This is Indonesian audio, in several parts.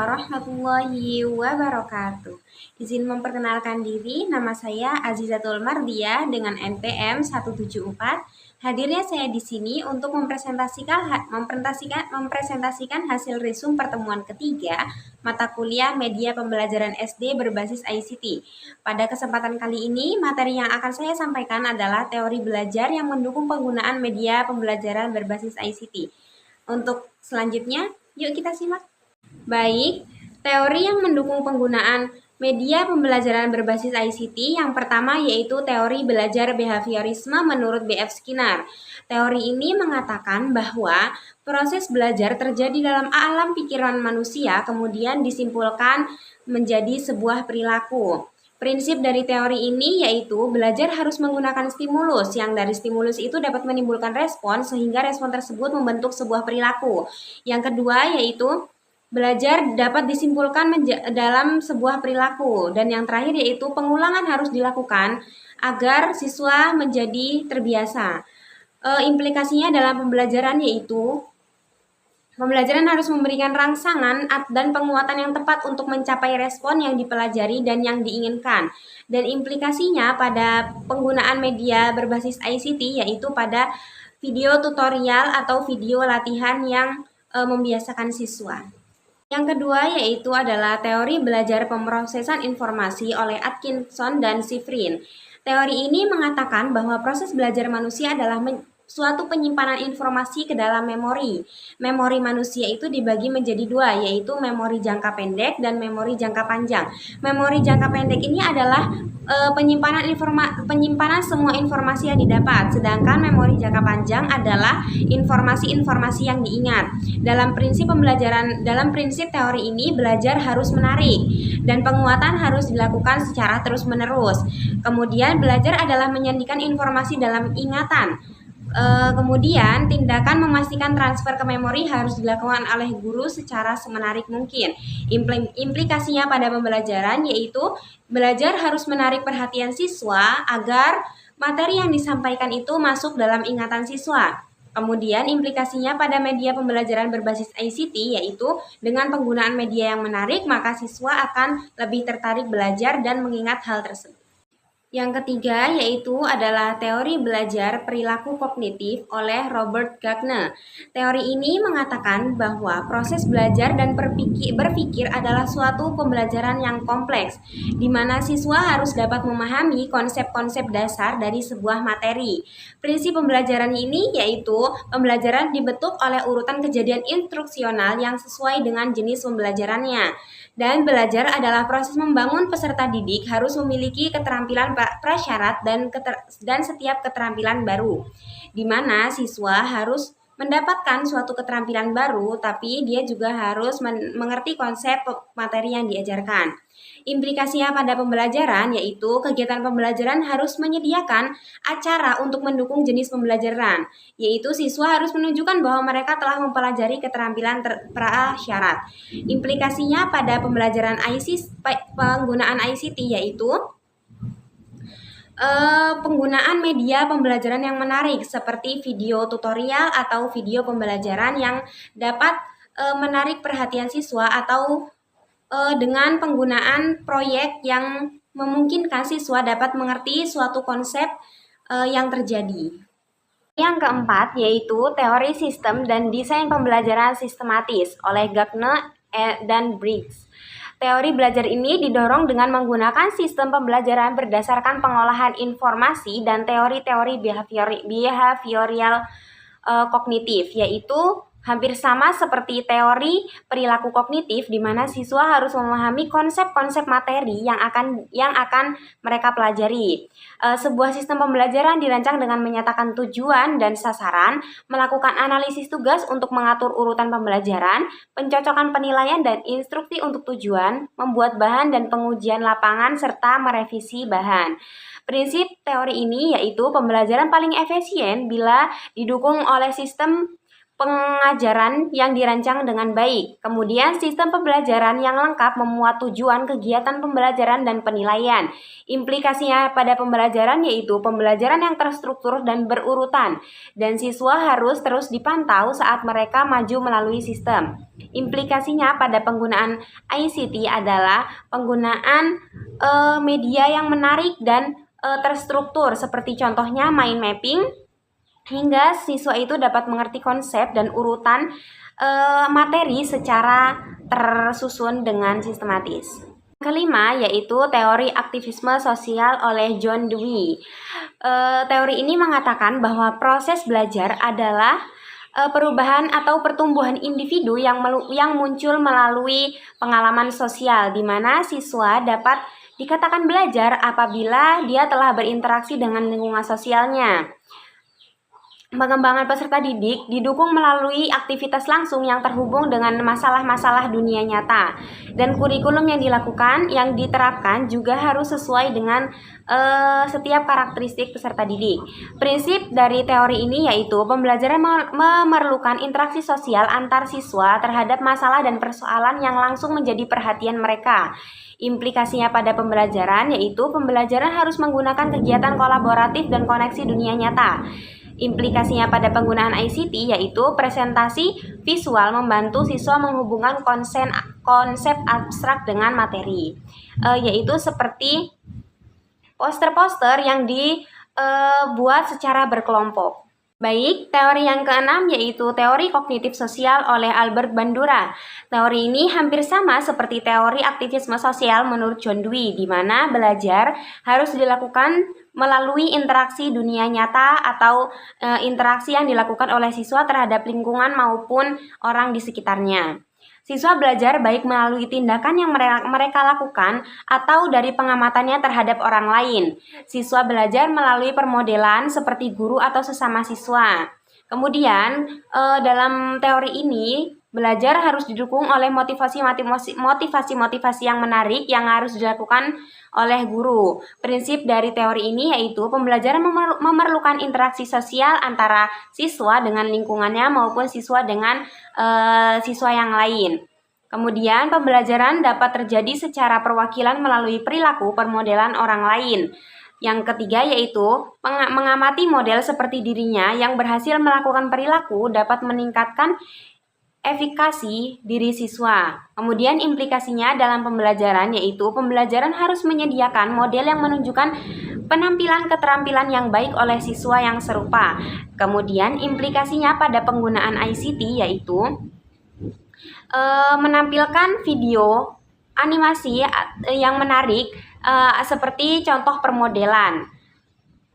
warahmatullahi wabarakatuh. Izin memperkenalkan diri, nama saya Azizatul Mardia dengan NPM 174. Hadirnya saya di sini untuk mempresentasikan hasil resum pertemuan ketiga mata kuliah Media Pembelajaran SD berbasis ICT. Pada kesempatan kali ini, materi yang akan saya sampaikan adalah teori belajar yang mendukung penggunaan media pembelajaran berbasis ICT. Untuk selanjutnya, yuk kita simak. Baik, teori yang mendukung penggunaan media pembelajaran berbasis ICT yang pertama yaitu teori belajar behaviorisme menurut B.F. Skinner. Teori ini mengatakan bahwa proses belajar terjadi dalam alam pikiran manusia kemudian disimpulkan menjadi sebuah perilaku. Prinsip dari teori ini yaitu belajar harus menggunakan stimulus, yang dari stimulus itu dapat menimbulkan respon sehingga respon tersebut membentuk sebuah perilaku. Yang kedua yaitu belajar dapat disimpulkan dalam sebuah perilaku. Dan yang terakhir yaitu pengulangan harus dilakukan agar siswa menjadi terbiasa. Implikasinya dalam pembelajaran yaitu pembelajaran harus memberikan rangsangan dan penguatan yang tepat untuk mencapai respon yang dipelajari dan yang diinginkan. Dan implikasinya pada penggunaan media berbasis ICT yaitu pada video tutorial atau video latihan yang membiasakan siswa. Yang kedua yaitu adalah teori belajar pemrosesan informasi oleh Atkinson dan Shiffrin. Teori ini mengatakan bahwa proses belajar manusia adalah suatu penyimpanan informasi ke dalam memori. Memori manusia itu dibagi menjadi dua, yaitu memori jangka pendek dan memori jangka panjang. Memori jangka pendek ini adalah penyimpanan semua informasi yang didapat, sedangkan memori jangka panjang adalah informasi-informasi yang diingat. Dalam prinsip teori ini, belajar harus menarik dan penguatan harus dilakukan secara terus-menerus. Kemudian belajar adalah menyandikan informasi dalam ingatan. Kemudian tindakan memastikan transfer ke memori harus dilakukan oleh guru secara semenarik mungkin. Implikasinya pada pembelajaran yaitu belajar harus menarik perhatian siswa agar materi yang disampaikan itu masuk dalam ingatan siswa. Kemudian implikasinya pada media pembelajaran berbasis ICT yaitu dengan penggunaan media yang menarik maka siswa akan lebih tertarik belajar dan mengingat hal tersebut. Yang ketiga yaitu adalah teori belajar perilaku kognitif oleh Robert Gagner. Teori ini mengatakan bahwa proses belajar dan berpikir adalah suatu pembelajaran yang kompleks, di mana siswa harus dapat memahami konsep-konsep dasar dari sebuah materi. Prinsip pembelajaran ini yaitu pembelajaran dibentuk oleh urutan kejadian instruksional yang sesuai dengan jenis pembelajarannya. Dan belajar adalah proses membangun peserta didik harus memiliki keterampilan prasyarat dan setiap keterampilan baru, di mana siswa harus mendapatkan suatu keterampilan baru, tapi dia juga harus mengerti konsep materi yang diajarkan. Implikasinya pada pembelajaran yaitu kegiatan pembelajaran harus menyediakan acara untuk mendukung jenis pembelajaran, yaitu siswa harus menunjukkan bahwa mereka telah mempelajari keterampilan prasyarat. Implikasinya pada penggunaan ICT yaitu penggunaan media pembelajaran yang menarik seperti video tutorial atau video pembelajaran yang dapat menarik perhatian siswa atau dengan penggunaan proyek yang memungkinkan siswa dapat mengerti suatu konsep yang terjadi. Yang keempat yaitu teori sistem dan desain pembelajaran sistematis oleh Gagner dan Briggs. Teori belajar ini didorong dengan menggunakan sistem pembelajaran berdasarkan pengolahan informasi dan teori-teori behavioral kognitif, yaitu hampir sama seperti teori perilaku kognitif di mana siswa harus memahami konsep-konsep materi yang akan mereka pelajari. Sebuah sistem pembelajaran dirancang dengan menyatakan tujuan dan sasaran, melakukan analisis tugas untuk mengatur urutan pembelajaran, pencocokan penilaian dan instruksi untuk tujuan, membuat bahan dan pengujian lapangan serta merevisi bahan. Prinsip teori ini yaitu pembelajaran paling efisien bila didukung oleh sistem pengajaran yang dirancang dengan baik. Kemudian sistem pembelajaran yang lengkap memuat tujuan, kegiatan pembelajaran, dan penilaian. Implikasinya pada pembelajaran yaitu pembelajaran yang terstruktur dan berurutan, dan siswa harus terus dipantau saat mereka maju melalui sistem. Implikasinya pada penggunaan ICT adalah penggunaan media yang menarik dan terstruktur, seperti contohnya mind mapping, hingga siswa itu dapat mengerti konsep dan urutan materi secara tersusun dengan sistematis. Kelima yaitu teori aktivisme sosial oleh John Dewey. Teori ini mengatakan bahwa proses belajar adalah perubahan atau pertumbuhan individu yang muncul melalui pengalaman sosial, di mana siswa dapat dikatakan belajar apabila dia telah berinteraksi dengan lingkungan sosialnya. Pengembangan peserta didik didukung melalui aktivitas langsung yang terhubung dengan masalah-masalah dunia nyata, dan kurikulum yang diterapkan juga harus sesuai dengan setiap karakteristik peserta didik. Prinsip dari teori ini yaitu pembelajaran memerlukan interaksi sosial antar siswa terhadap masalah dan persoalan yang langsung menjadi perhatian mereka. Implikasinya pada pembelajaran yaitu pembelajaran harus menggunakan kegiatan kolaboratif dan koneksi dunia nyata. Implikasinya pada penggunaan ICT yaitu presentasi visual membantu siswa menghubungkan konsep abstrak dengan materi, yaitu seperti poster-poster yang dibuat secara berkelompok. Baik, teori yang keenam yaitu teori kognitif sosial oleh Albert Bandura. Teori ini hampir sama seperti teori aktivisme sosial menurut John Dewey, di mana belajar harus dilakukan melalui interaksi dunia nyata atau interaksi yang dilakukan oleh siswa terhadap lingkungan maupun orang di sekitarnya. Siswa belajar baik melalui tindakan yang mereka lakukan atau dari pengamatannya terhadap orang lain. Siswa belajar melalui permodelan seperti guru atau sesama siswa. Kemudian dalam teori ini belajar harus didukung oleh motivasi yang menarik yang harus dilakukan oleh guru. Prinsip dari teori ini yaitu pembelajaran memerlukan interaksi sosial antara siswa dengan lingkungannya maupun siswa dengan siswa yang lain. Kemudian pembelajaran dapat terjadi secara perwakilan melalui perilaku permodelan orang lain. Yang ketiga yaitu mengamati model seperti dirinya yang berhasil melakukan perilaku dapat meningkatkan efikasi diri siswa. Kemudian implikasinya dalam pembelajaran yaitu pembelajaran harus menyediakan model yang menunjukkan penampilan keterampilan yang baik oleh siswa yang serupa. Kemudian implikasinya pada penggunaan ICT yaitu menampilkan video animasi yang menarik seperti contoh permodelan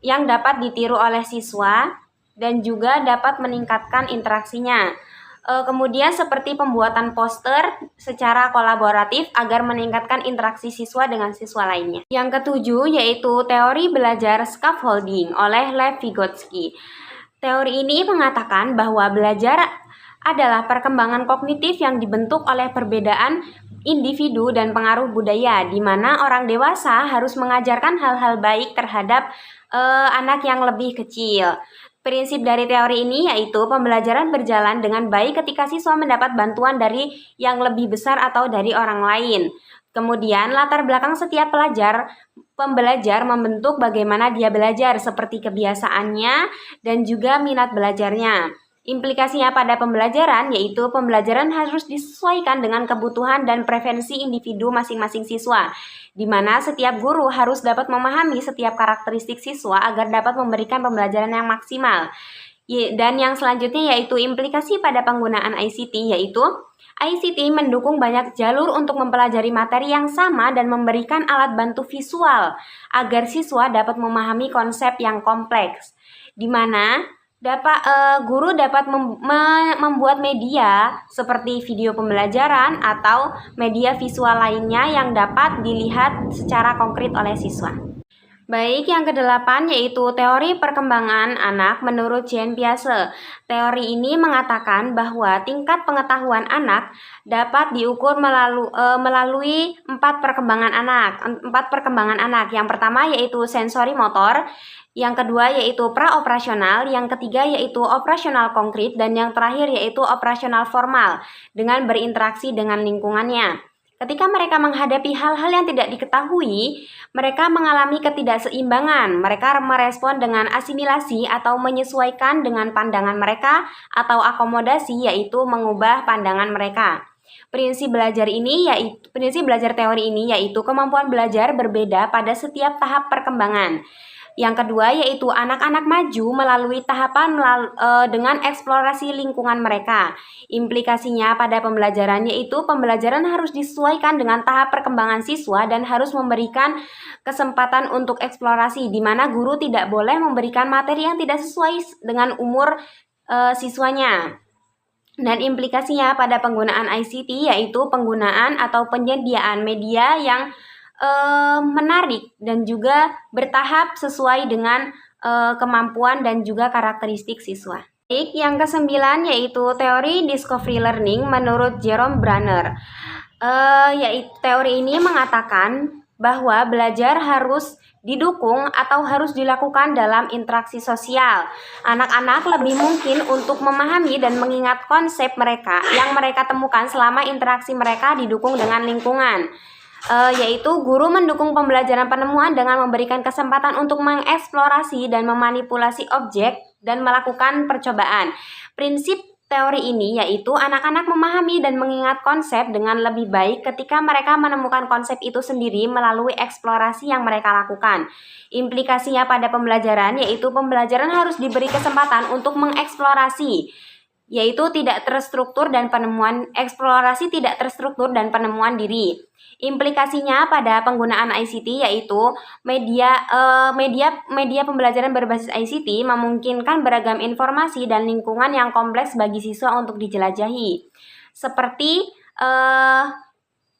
yang dapat ditiru oleh siswa dan juga dapat meningkatkan interaksinya. Kemudian seperti pembuatan poster secara kolaboratif agar meningkatkan interaksi siswa dengan siswa lainnya. Yang ketujuh yaitu teori belajar scaffolding oleh Lev Vygotsky. Teori ini mengatakan bahwa belajar adalah perkembangan kognitif yang dibentuk oleh perbedaan individu dan pengaruh budaya, di mana orang dewasa harus mengajarkan hal-hal baik terhadap anak yang lebih kecil. Prinsip dari teori ini yaitu pembelajaran berjalan dengan baik ketika siswa mendapat bantuan dari yang lebih besar atau dari orang lain. Kemudian latar belakang setiap pembelajar membentuk bagaimana dia belajar, seperti kebiasaannya dan juga minat belajarnya. Implikasinya pada pembelajaran yaitu pembelajaran harus disesuaikan dengan kebutuhan dan preferensi individu masing-masing siswa, di mana setiap guru harus dapat memahami setiap karakteristik siswa agar dapat memberikan pembelajaran yang maksimal. Dan yang selanjutnya yaitu implikasi pada penggunaan ICT, yaitu ICT mendukung banyak jalur untuk mempelajari materi yang sama dan memberikan alat bantu visual agar siswa dapat memahami konsep yang kompleks, di mana guru dapat membuat media seperti video pembelajaran atau media visual lainnya yang dapat dilihat secara konkret oleh siswa. Baik, yang kedelapan yaitu teori perkembangan anak menurut Jean Piaget. Teori ini mengatakan bahwa tingkat pengetahuan anak dapat diukur melalui empat perkembangan anak. Yang pertama yaitu sensori motor, yang kedua yaitu praoperasional, yang ketiga yaitu operasional konkret, dan yang terakhir yaitu operasional formal dengan berinteraksi dengan lingkungannya. Ketika mereka menghadapi hal-hal yang tidak diketahui, mereka mengalami ketidakseimbangan. Mereka merespon dengan asimilasi atau menyesuaikan dengan pandangan mereka atau akomodasi, yaitu mengubah pandangan mereka. Prinsip belajar teori ini yaitu kemampuan belajar berbeda pada setiap tahap perkembangan. Yang kedua yaitu anak-anak maju melalui tahapan dengan eksplorasi lingkungan mereka. Implikasinya pada pembelajaran yaitu pembelajaran harus disesuaikan dengan tahap perkembangan siswa dan harus memberikan kesempatan untuk eksplorasi, di mana guru tidak boleh memberikan materi yang tidak sesuai dengan umur siswanya. Dan implikasinya pada penggunaan ICT yaitu penggunaan atau penyediaan media yang menarik dan juga bertahap sesuai dengan kemampuan dan juga karakteristik siswa. Baik, yang kesembilan yaitu teori discovery learning menurut Jerome Bruner. Yaitu teori ini mengatakan bahwa belajar harus didukung atau harus dilakukan dalam interaksi sosial. Anak-anak lebih mungkin untuk memahami dan mengingat konsep yang mereka temukan selama interaksi mereka didukung dengan lingkungan. Yaitu guru mendukung pembelajaran penemuan dengan memberikan kesempatan untuk mengeksplorasi dan memanipulasi objek dan melakukan percobaan. Prinsip teori ini yaitu anak-anak memahami dan mengingat konsep dengan lebih baik ketika mereka menemukan konsep itu sendiri melalui eksplorasi yang mereka lakukan. Implikasinya pada pembelajaran yaitu pembelajaran harus diberi kesempatan untuk mengeksplorasi, yaitu eksplorasi tidak terstruktur dan penemuan diri. Implikasinya pada penggunaan ICT yaitu media pembelajaran berbasis ICT memungkinkan beragam informasi dan lingkungan yang kompleks bagi siswa untuk dijelajahi, seperti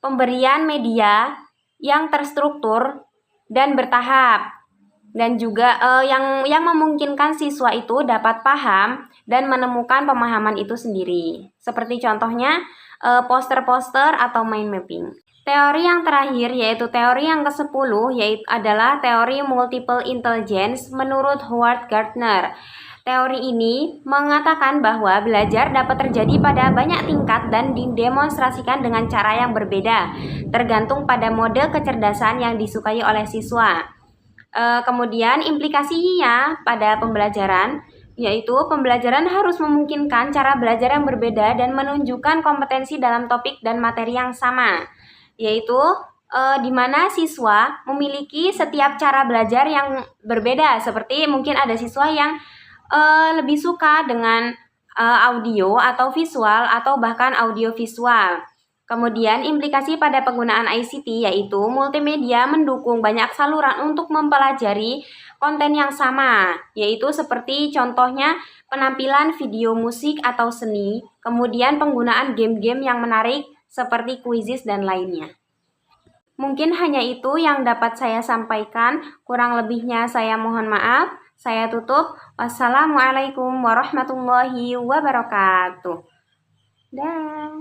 pemberian media yang terstruktur dan bertahap, dan juga yang memungkinkan siswa itu dapat paham dan menemukan pemahaman itu sendiri. Seperti contohnya poster-poster atau mind mapping. Teori yang terakhir yaitu teori yang ke-10 yaitu adalah teori multiple intelligence menurut Howard Gardner. Teori ini mengatakan bahwa belajar dapat terjadi pada banyak tingkat dan didemonstrasikan dengan cara yang berbeda, tergantung pada mode kecerdasan yang disukai oleh siswa. Kemudian implikasinya pada pembelajaran yaitu pembelajaran harus memungkinkan cara belajar yang berbeda dan menunjukkan kompetensi dalam topik dan materi yang sama, yaitu di mana siswa memiliki setiap cara belajar yang berbeda. Seperti mungkin ada siswa yang lebih suka dengan audio atau visual atau bahkan audio visual. Kemudian implikasi pada penggunaan ICT yaitu multimedia mendukung banyak saluran untuk mempelajari konten yang sama, yaitu seperti contohnya penampilan video musik atau seni, kemudian penggunaan game-game yang menarik seperti quizzes dan lainnya. Mungkin hanya itu yang dapat saya sampaikan, kurang lebihnya saya mohon maaf. Saya tutup. Wassalamualaikum warahmatullahi wabarakatuh. Dah.